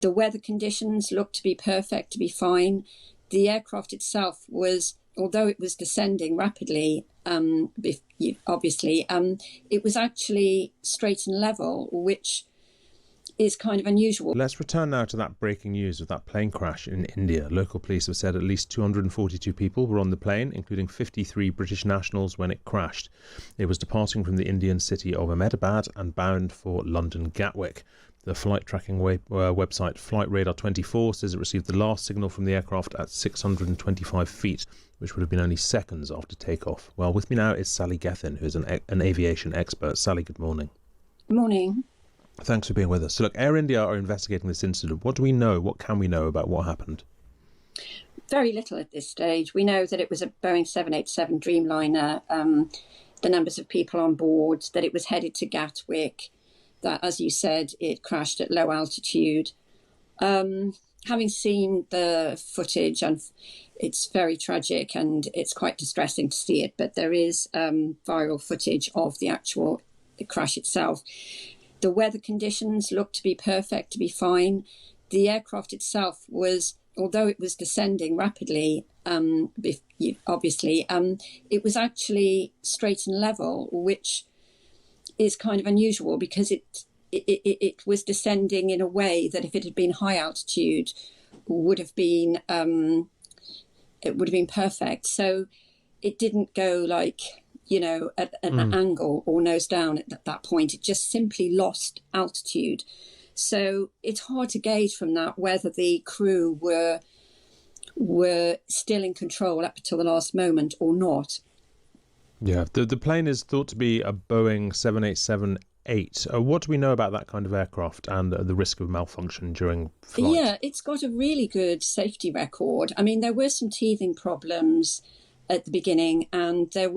The weather conditions looked to be perfect, to be fine. The aircraft itself was, although it was descending rapidly, obviously, it was actually straight and level, which is kind of unusual. Let's return now to that breaking news of that plane crash in India. Local police have said at least 242 people were on the plane, including 53 British nationals when it crashed. It was departing from the Indian city of Ahmedabad and bound for London Gatwick. The flight tracking website Flight Radar 24 says it received the last signal from the aircraft at 625 feet, which would have been only seconds after takeoff. Well, with me now is Sally Gethin, who is an aviation expert. Sally, good morning. Good morning. Thanks for being with us. So look, Air India are investigating this incident. What do we know? What can we know about what happened? Very little at this stage. We know that it was a Boeing 787 Dreamliner, the numbers of people on board, that it was headed to Gatwick, that, as you said, it crashed at low altitude. Having seen the footage, and it's very tragic and it's quite distressing to see it, but there is viral footage of the actual crash itself. The weather conditions looked to be perfect, to be fine. The aircraft itself was, although it was descending rapidly, obviously, it was actually straight and level, which is kind of unusual because it was descending in a way that if it had been high altitude would have been perfect. So it didn't go like, at an angle or nose down at that point. It just simply lost altitude. So it's hard to gauge from that whether the crew were still in control up until the last moment or not. Yeah, the plane is thought to be a Boeing 787-8. What do we know about that kind of aircraft and the risk of malfunction during flight? Yeah, it's got a really good safety record. I mean, there were some teething problems at the beginning, and there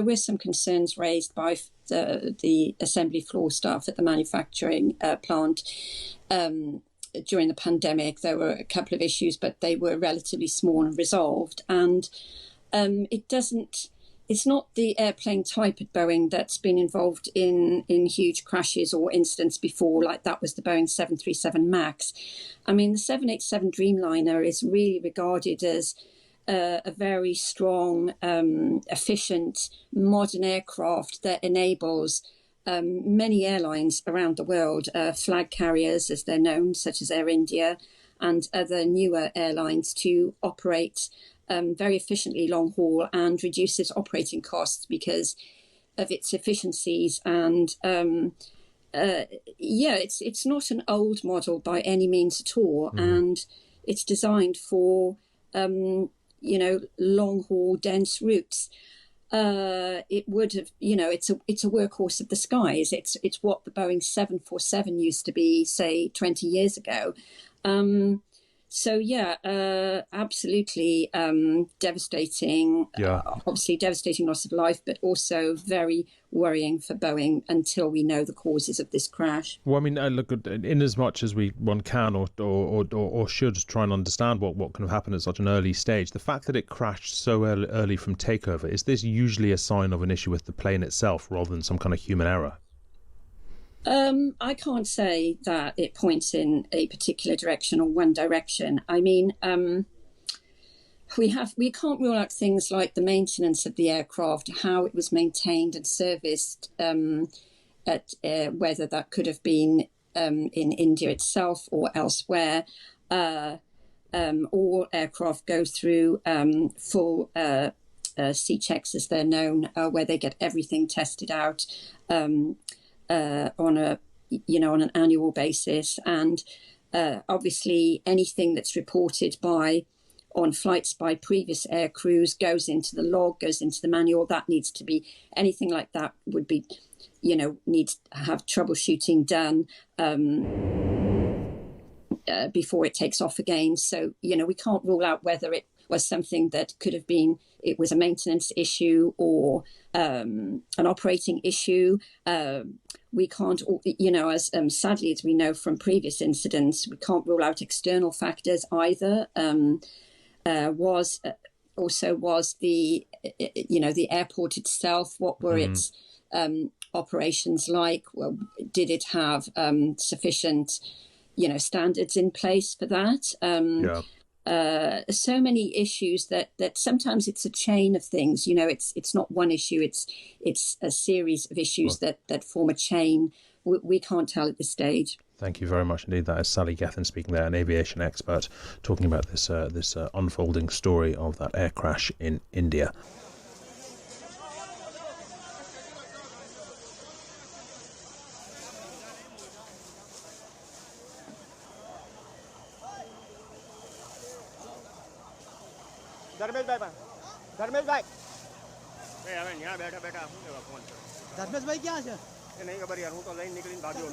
were some concerns raised by the assembly floor staff at the manufacturing plant during the pandemic. There were a couple of issues, but they were relatively small and resolved. And it's not the airplane type at Boeing that's been involved in huge crashes or incidents before, like that was the Boeing 737 MAX. I mean, the 787 Dreamliner is really regarded as a very strong, efficient, modern aircraft that enables many airlines around the world, flag carriers as they're known, such as Air India, and other newer airlines to operate very efficiently long haul and reduces operating costs because of its efficiencies. And it's not an old model by any means at all, and it's designed for long haul dense routes. It would have, it's a workhorse of the skies. It's what the Boeing 747 used to be, say, 20 years ago. Absolutely devastating. Yeah. Obviously devastating loss of life, but also very worrying for Boeing until we know the causes of this crash. Well, I mean, look, in as much as one can or should try and understand what can have happened at such an early stage, the fact that it crashed so early from takeover, is this usually a sign of an issue with the plane itself rather than some kind of human error? I can't say that it points in a particular direction or one direction. I mean, we can't rule out things like the maintenance of the aircraft, how it was maintained and serviced, whether that could have been in India itself or elsewhere. All aircraft go through full C checks, as they're known, where they get everything tested out. On an annual basis, and obviously anything that's reported on flights by previous air crews goes into the log, goes into the manual. That needs to be, anything like that would be, needs to have troubleshooting done before it takes off again. So we can't rule out whether it was something that could have been, it was a maintenance issue or an operating issue. We can't, as sadly as we know from previous incidents, we can't rule out external factors either. Was the airport itself? What were its operations like? Well, did it have sufficient standards in place for that. Yeah. So many issues that sometimes it's a chain of things. It's not one issue. It's a series of issues that form a chain. We can't tell at this stage. Thank you very much indeed. That is Sally Gethin speaking there, an aviation expert, talking about this unfolding story of that air crash in India. Dharmesh भाई यहाँ बैठा बैठा phone Dharmesh भाई क्या है नहीं खबर यार हूँ तो लाइन निकली भाग्यो